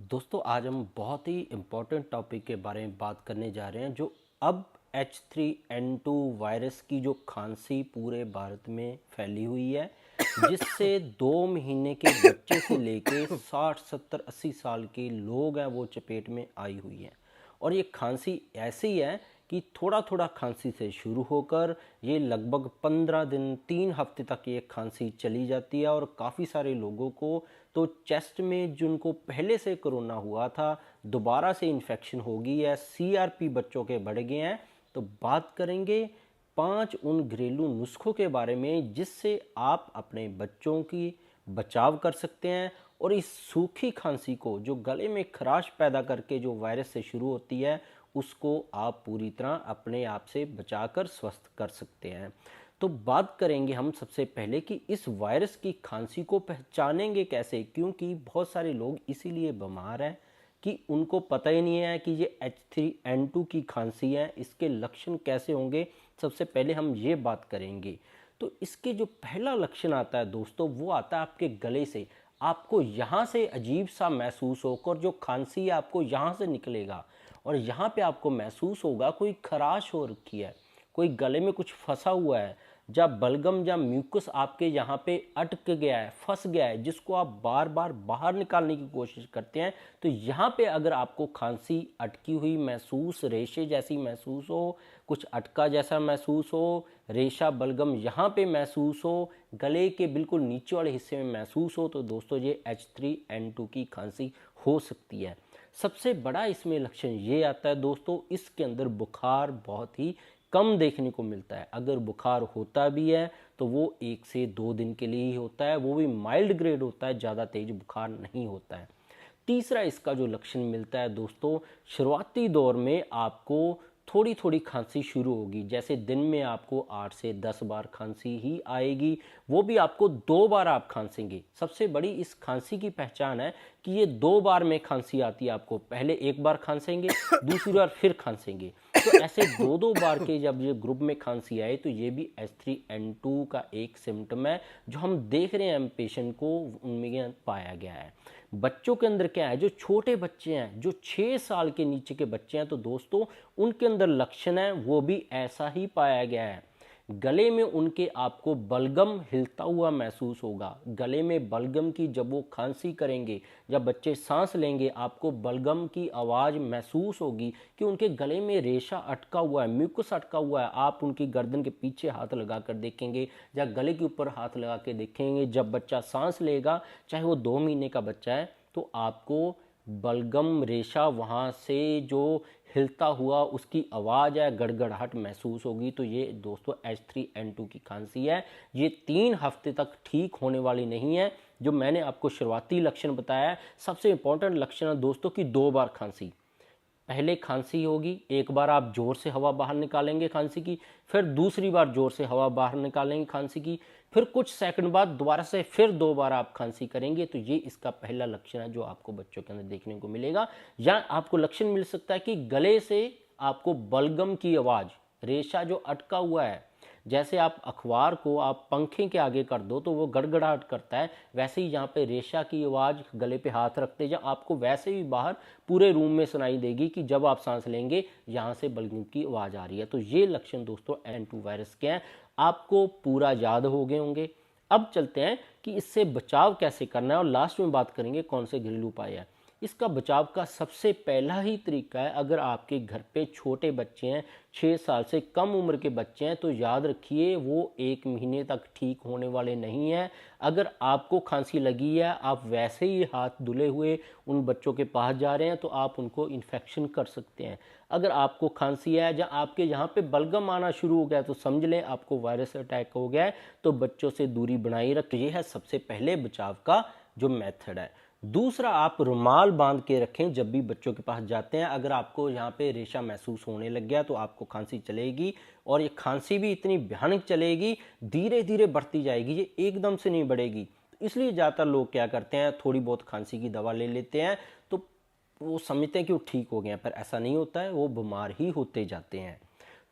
दोस्तों आज हम बहुत ही इम्पोर्टेंट टॉपिक के बारे में बात करने जा रहे हैं जो अब H3N2 वायरस की जो खांसी पूरे भारत में फैली हुई है, जिससे 2 महीने के बच्चे से लेके 60 70 80 साल के लोग हैं वो चपेट में आई हुई है। और ये खांसी ऐसी है कि थोड़ा थोड़ा खांसी से शुरू होकर ये लगभग 15 दिन 3 हफ्ते तक ये खांसी चली जाती है। और काफ़ी सारे लोगों को तो चेस्ट में जिनको पहले से कोरोना हुआ था दोबारा से इन्फेक्शन हो गई है, CRP बच्चों के बढ़ गए हैं। तो बात करेंगे 5 उन घरेलू नुस्खों के बारे में जिससे आप अपने बच्चों की बचाव कर सकते हैं और इस सूखी खांसी को जो गले में खराश पैदा करके जो वायरस से शुरू होती है उसको आप पूरी तरह अपने आप से बचाकर स्वस्थ कर सकते हैं। तो बात करेंगे हम सबसे पहले कि इस वायरस की खांसी को पहचानेंगे कैसे, क्योंकि बहुत सारे लोग इसीलिए बीमार हैं कि उनको पता ही नहीं है कि ये H3N2 की खांसी है। इसके लक्षण कैसे होंगे सबसे पहले हम ये बात करेंगे। तो इसके जो पहला लक्षण आता है दोस्तों वो आता है आपके गले से। आपको यहाँ से अजीब सा महसूस होकर जो खांसी है आपको यहाँ से निकलेगा और यहाँ पे आपको महसूस होगा कोई खराश हो रखी है, कोई गले में कुछ फंसा हुआ है, जब बलगम या म्यूकस आपके यहाँ पे अटक गया है, फंस गया है, जिसको आप बार बार बाहर निकालने की कोशिश करते हैं। तो यहाँ पे अगर आपको खांसी अटकी हुई महसूस, रेशे जैसी महसूस हो, कुछ अटका जैसा महसूस हो, रेशा बलगम यहाँ पे महसूस हो, गले के बिल्कुल नीचे वाले हिस्से में महसूस हो, तो दोस्तों ये H3N2 की खांसी हो सकती है। सबसे बड़ा इसमें लक्षण ये आता है दोस्तों, इसके अंदर बुखार बहुत ही कम देखने को मिलता है। अगर बुखार होता भी है तो वो 1 से 2 दिन के लिए ही होता है, वो भी माइल्ड ग्रेड होता है, ज़्यादा तेज बुखार नहीं होता है। तीसरा इसका जो लक्षण मिलता है दोस्तों, शुरुआती दौर में आपको थोड़ी थोड़ी खांसी शुरू होगी, जैसे दिन में आपको 8 से 10 बार खांसी ही आएगी, वो भी आपको 2 बार आप खांसेंगे। सबसे बड़ी इस खांसी की पहचान है कि ये 2 बार में खांसी आती है आपको, पहले 1 बार खांसेंगे, दूसरी बार फिर खांसेंगे। तो ऐसे 2 2 बार के जब ये ग्रुप में खांसी आए तो ये भी H3N2 का एक सिम्टम है जो हम देख रहे हैं पेशेंट को उनमें पाया गया है। बच्चों के अंदर क्या है, जो छोटे बच्चे हैं, जो 6 साल के नीचे के बच्चे हैं, तो दोस्तों उनके अंदर लक्षण है वो भी ऐसा ही पाया गया है। गले में उनके आपको बलगम हिलता हुआ महसूस होगा। गले में बलगम की जब वो खांसी करेंगे, जब बच्चे सांस लेंगे, आपको बलगम की आवाज़ महसूस होगी कि उनके गले में रेशा अटका हुआ है, म्यूकस अटका हुआ है। आप उनकी गर्दन के पीछे हाथ लगा कर देखेंगे या गले के ऊपर हाथ लगा के देखेंगे, जब बच्चा सांस लेगा, चाहे वो 2 महीने का बच्चा है, तो आपको बलगम रेशा वहाँ से जो हिलता हुआ उसकी आवाज़ है, गड़गड़ाहट महसूस होगी। तो ये दोस्तों H3N2 की खांसी है। ये 3 हफ्ते तक ठीक होने वाली नहीं है। जो मैंने आपको शुरुआती लक्षण बताया है, सबसे इंपॉर्टेंट लक्षण है दोस्तों की 2 बार खांसी। पहले खांसी होगी, 1 बार आप जोर से हवा बाहर निकालेंगे खांसी की, फिर दूसरी बार जोर से हवा बाहर निकालेंगे खांसी की, फिर कुछ सेकंड बाद दोबारा से फिर 2 बार आप खांसी करेंगे। तो ये इसका पहला लक्षण है जो आपको बच्चों के अंदर देखने को मिलेगा। या आपको लक्षण मिल सकता है कि गले से आपको बलगम की आवाज़, रेशा जो अटका हुआ है, जैसे आप अखबार को आप पंखे के आगे कर दो तो वो गड़गड़ाहट करता है, वैसे ही यहाँ पे रेशा की आवाज़ गले पे हाथ रखते या आपको वैसे ही बाहर पूरे रूम में सुनाई देगी कि जब आप सांस लेंगे यहाँ से बलगम की आवाज़ आ रही है। तो ये लक्षण दोस्तों N2 वायरस के हैं, आपको पूरा याद हो गए होंगे। अब चलते हैं कि इससे बचाव कैसे करना है और लास्ट में बात करेंगे कौन से घरेलू उपाय है। इसका बचाव का सबसे पहला ही तरीका है, अगर आपके घर पे छोटे बच्चे हैं, 6 साल से कम उम्र के बच्चे हैं, तो याद रखिए वो 1 महीने तक ठीक होने वाले नहीं हैं। अगर आपको खांसी लगी है, आप वैसे ही हाथ धुले हुए उन बच्चों के पास जा रहे हैं तो आप उनको इन्फेक्शन कर सकते हैं। अगर आपको खांसी है या आपके यहाँ पे बलगम आना शुरू हो गया तो समझ लें आपको वायरस अटैक हो गया है। तो बच्चों से दूरी बनाई रखें, ये है सबसे पहले बचाव का जो मेथड है। दूसरा, आप रुमाल बांध के रखें जब भी बच्चों के पास जाते हैं। अगर आपको यहाँ पे रेशा महसूस होने लग गया तो आपको खांसी चलेगी, और ये खांसी भी इतनी भयानक चलेगी, धीरे धीरे बढ़ती जाएगी, ये एकदम से नहीं बढ़ेगी। इसलिए ज़्यादातर लोग क्या करते हैं, थोड़ी बहुत खांसी की दवा ले लेते हैं तो वो समझते हैं कि वो ठीक हो गए हैं, पर ऐसा नहीं होता है, वो बीमार ही होते जाते हैं।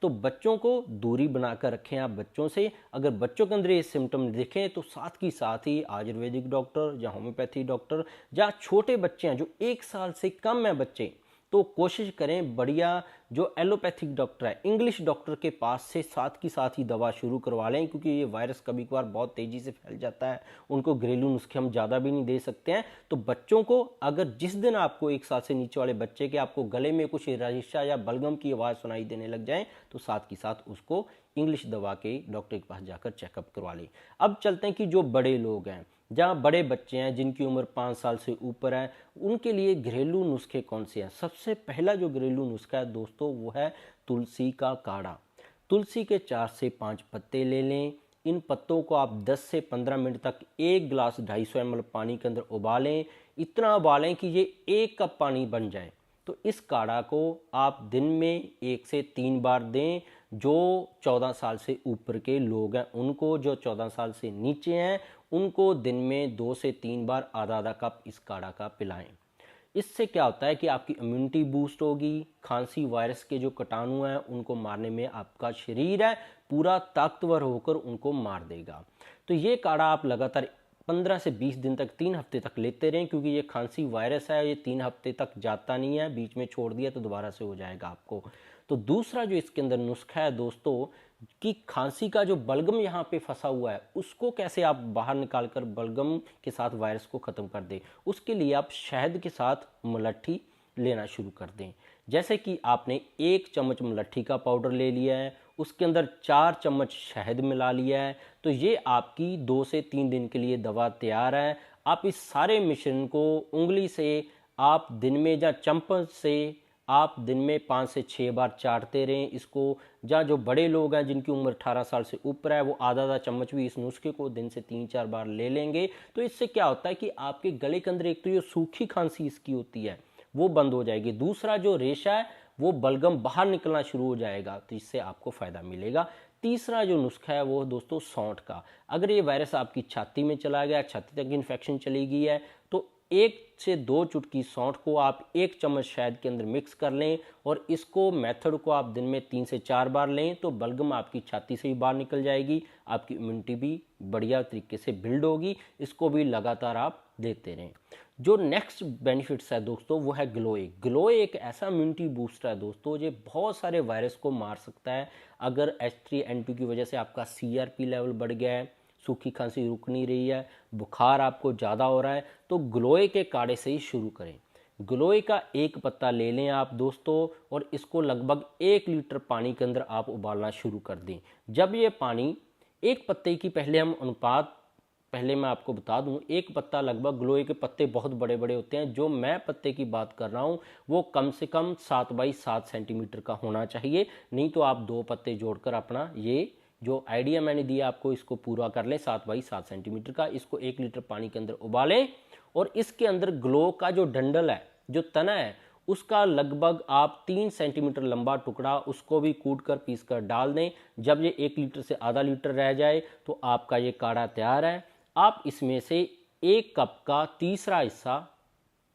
तो बच्चों को दूरी बनाकर रखें आप बच्चों से। अगर बच्चों के अंदर ये सिम्टम दिखें तो साथ की साथ ही आयुर्वेदिक डॉक्टर या होम्योपैथी डॉक्टर, या छोटे बच्चे हैं जो 1 साल से कम है बच्चे, तो कोशिश करें बढ़िया जो एलोपैथिक डॉक्टर है, इंग्लिश डॉक्टर के पास से साथ की साथ ही दवा शुरू करवा लें, क्योंकि ये वायरस कभी कभार बहुत तेज़ी से फैल जाता है। उनको घरेलू नुस्खे हम ज़्यादा भी नहीं दे सकते हैं। तो बच्चों को अगर जिस दिन आपको 1 साल से नीचे वाले बच्चे के आपको गले में कुछ रेशा या बलगम की आवाज़ सुनाई देने लग जाए, तो साथ की साथ उसको इंग्लिश दवा के डॉक्टर के पास जाकर चेकअप करवा लें। अब चलते हैं कि जो बड़े लोग हैं, जहाँ बड़े बच्चे हैं जिनकी उम्र 5 साल से ऊपर है, उनके लिए घरेलू नुस्खे कौन से हैं। सबसे पहला जो घरेलू नुस्खा है दोस्तों वो है तुलसी का काढ़ा। तुलसी के 4 से 5 पत्ते ले लें। इन पत्तों को आप 10 से 15 मिनट तक 1 गिलास 250 ml पानी के अंदर उबालें। इतना उबालें कि ये 1 कप पानी बन जाए। तो इस काढ़ा को आप दिन में 1 से 3 बार दें। जो 14 साल से ऊपर के लोग हैं उनको, जो 14 साल से नीचे हैं उनको दिन में 2 से 3 बार आधा आधा कप इस काढ़ा का पिलाएं। इससे क्या होता है कि आपकी इम्यूनिटी बूस्ट होगी। खांसी वायरस के जो कीटाणु हैं उनको मारने में आपका शरीर है पूरा ताकतवर होकर उनको मार देगा। तो ये काढ़ा आप लगातार 15 से 20 दिन तक, 3 हफ्ते तक लेते रहें, क्योंकि ये खांसी वायरस है, ये 3 हफ्ते तक जाता नहीं है, बीच में छोड़ दिया तो दोबारा से हो जाएगा आपको। तो दूसरा जो इसके अंदर नुस्खा है दोस्तों, कि खांसी का जो बलगम यहाँ पे फंसा हुआ है उसको कैसे आप बाहर निकाल कर बलगम के साथ वायरस को ख़त्म कर दें। उसके लिए आप शहद के साथ मुलट्ठी लेना शुरू कर दें। जैसे कि आपने 1 चम्मच मुलट्ठी का पाउडर ले लिया है, उसके अंदर 4 चम्मच शहद मिला लिया है, तो ये आपकी 2 से 3 दिन के लिए दवा तैयार है। आप इस सारे मिश्रण को उंगली से आप दिन में, या चम्मच से आप दिन में 5 से 6 बार चाटते रहें इसको। जहाँ जो बड़े लोग हैं जिनकी उम्र 18 साल से ऊपर है वो आधा आधा चम्मच भी इस नुस्खे को दिन से 3-4 बार ले लेंगे। तो इससे क्या होता है कि आपके गले के अंदर एक तो ये सूखी खांसी इसकी होती है वो बंद हो जाएगी, दूसरा जो रेशा है वो बलगम बाहर निकलना शुरू हो जाएगा, तो इससे आपको फ़ायदा मिलेगा। तीसरा जो नुस्खा है वो दोस्तों सौंठ का। अगर ये वायरस आपकी छाती में चला गया, छाती तक इन्फेक्शन चली गई है, तो 1 से 2 चुटकी सौंठ को आप 1 चम्मच शहद के अंदर मिक्स कर लें, और इसको मेथड को आप दिन में 3 से 4 बार लें, तो बलगम आपकी छाती से ही बाहर निकल जाएगी, आपकी इम्यूनिटी भी बढ़िया तरीके से बिल्ड होगी। इसको भी लगातार आप देते रहें। जो नेक्स्ट बेनिफिट्स है दोस्तों वो है ग्लोए। ग्लोए एक ऐसा इम्यूनिटी बूस्टर है दोस्तों जो बहुत सारे वायरस को मार सकता है। अगर H3N2 की वजह से आपका CRP लेवल बढ़ गया है, सूखी खांसी रुक नहीं रही है, बुखार आपको ज़्यादा हो रहा है, तो ग्लोए के काढ़े से ही शुरू करें। ग्लोए का 1 पत्ता ले लें आप दोस्तों, और इसको लगभग 1 लीटर पानी के अंदर आप उबालना शुरू कर दें। जब ये पानी, 1 पत्ते की पहले हम अनुपात, पहले मैं आपको बता दूं, 1 पत्ता लगभग, ग्लोए के पत्ते बहुत बड़े बड़े होते हैं, जो मैं पत्ते की बात कर रहा हूं वो कम से कम 7 बाई 7 सेंटीमीटर का होना चाहिए। नहीं तो आप 2 पत्ते जोड़कर अपना ये जो आइडिया मैंने दिया आपको इसको पूरा कर लें, 7 बाई 7 सेंटीमीटर का। इसको 1 लीटर पानी के अंदर उबालें, और इसके अंदर ग्लो का जो डंडल है, जो तना है, उसका लगभग आप 3 सेंटीमीटर लंबा टुकड़ा उसको भी कूट कर पीस कर डाल दें। जब ये 1 लीटर से आधा लीटर रह जाए तो आपका ये काढ़ा तैयार है। आप इसमें से 1 कप का तीसरा हिस्सा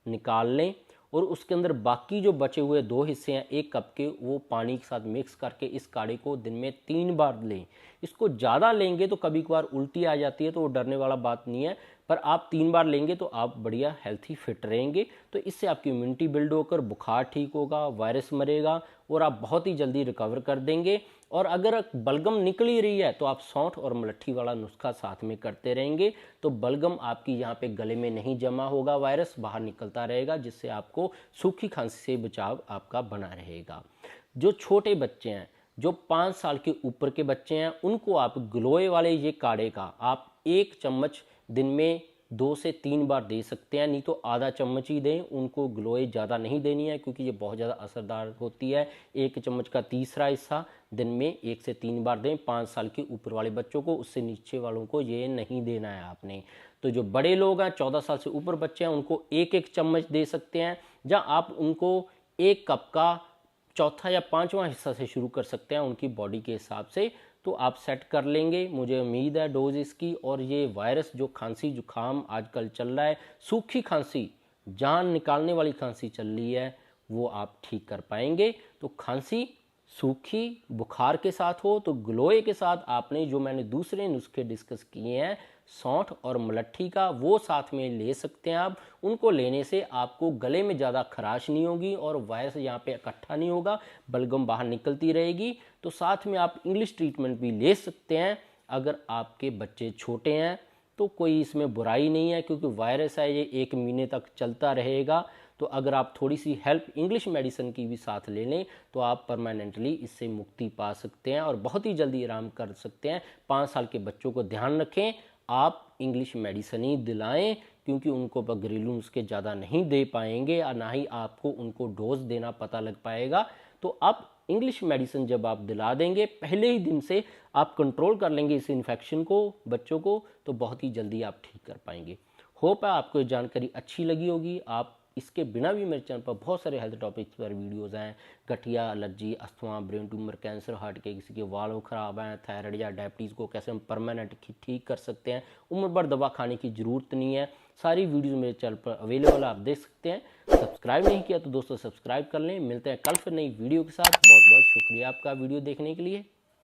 निकाल लें, और उसके अंदर बाकी जो बचे हुए 2 हिस्से हैं 1 कप के, वो पानी के साथ मिक्स करके इस काढ़े को दिन में 3 बार लें। इसको ज़्यादा लेंगे तो कभी कभार उल्टी आ जाती है, तो वो डरने वाला बात नहीं है, पर आप 3 बार लेंगे तो आप बढ़िया हेल्थी फिट रहेंगे। तो इससे आपकी इम्यूनिटी बिल्ड होकर बुखार ठीक होगा, वायरस मरेगा, और आप बहुत ही जल्दी रिकवर कर देंगे। और अगर बलगम निकल ही रही है तो आप सौंठ और मुलट्ठी वाला नुस्खा साथ में करते रहेंगे, तो बलगम आपकी यहाँ पे गले में नहीं जमा होगा, वायरस बाहर निकलता रहेगा, जिससे आपको सूखी खांसी से बचाव आपका बना रहेगा। जो छोटे बच्चे हैं, जो 5 साल के ऊपर के बच्चे हैं, उनको आप ग्लोए वाले ये काढ़े का आप 1 चम्मच दिन में 2 से 3 बार दे सकते हैं, नहीं तो आधा चम्मच ही दें। उनको ग्लोए ज़्यादा नहीं देनी है क्योंकि ये बहुत ज़्यादा असरदार होती है। 1 चम्मच का तीसरा हिस्सा दिन में 1 से 3 बार दें 5 साल के ऊपर वाले बच्चों को, उससे नीचे वालों को ये नहीं देना है आपने। तो जो बड़े लोग हैं, 14 साल से ऊपर बच्चे हैं, उनको 1-1 चम्मच दे सकते हैं, जहाँ आप उनको 1 कप का चौथा या 5वां हिस्सा से शुरू कर सकते हैं उनकी बॉडी के हिसाब से। तो आप सेट कर लेंगे, मुझे उम्मीद है, डोज इसकी। और ये वायरस जो खांसी जुकाम आजकल चल रहा है, सूखी खांसी, जान निकालने वाली खांसी चल रही है, वो आप ठीक कर पाएंगे। तो खांसी सूखी बुखार के साथ हो तो ग्लोए के साथ आपने जो मैंने दूसरे नुस्खे डिस्कस किए हैं सौंठ और मलट्ठी का, वो साथ में ले सकते हैं आप। उनको लेने से आपको गले में ज़्यादा खराश नहीं होगी और वायरस यहाँ पे इकट्ठा नहीं होगा, बलगम बाहर निकलती रहेगी। तो साथ में आप इंग्लिश ट्रीटमेंट भी ले सकते हैं। अगर आपके बच्चे छोटे हैं तो कोई इसमें बुराई नहीं है, क्योंकि वायरस है ये 1 महीने तक चलता रहेगा। तो अगर आप थोड़ी सी हेल्प इंग्लिश मेडिसिन की भी साथ ले लें तो आप परमानेंटली इससे मुक्ति पा सकते हैं और बहुत ही जल्दी आराम कर सकते हैं। 5 साल के बच्चों को ध्यान रखें, आप इंग्लिश मेडिसिन ही दिलाएं, क्योंकि उनको घरेलू नुस्खे ज़्यादा नहीं दे पाएंगे और ना ही आपको उनको डोज देना पता लग पाएगा। तो आप इंग्लिश मेडिसिन जब आप दिला देंगे, पहले ही दिन से आप कंट्रोल कर लेंगे इस इन्फेक्शन को बच्चों को, तो बहुत ही जल्दी आप ठीक कर पाएंगे। होप है आपको ये जानकारी अच्छी लगी होगी। आप इसके बिना भी मेरे चैनल पर बहुत सारे हेल्थ टॉपिक्स पर वीडियोस हैं, गठिया, allergy, asthma, brain tumour, cancer, heart के, किसी के वाल्व खराब हैं, थायराइड या डायबिटीज़ को कैसे हम परमानेंट ठीक कर सकते हैं, उम्र भर दवा खाने की ज़रूरत नहीं है। सारी वीडियोस मेरे चैनल पर अवेलेबल है, आप देख सकते हैं। सब्सक्राइब नहीं किया तो दोस्तों सब्सक्राइब कर लें। मिलते हैं कल फिर नई वीडियो के साथ। बहुत बहुत शुक्रिया आपका वीडियो देखने के लिए।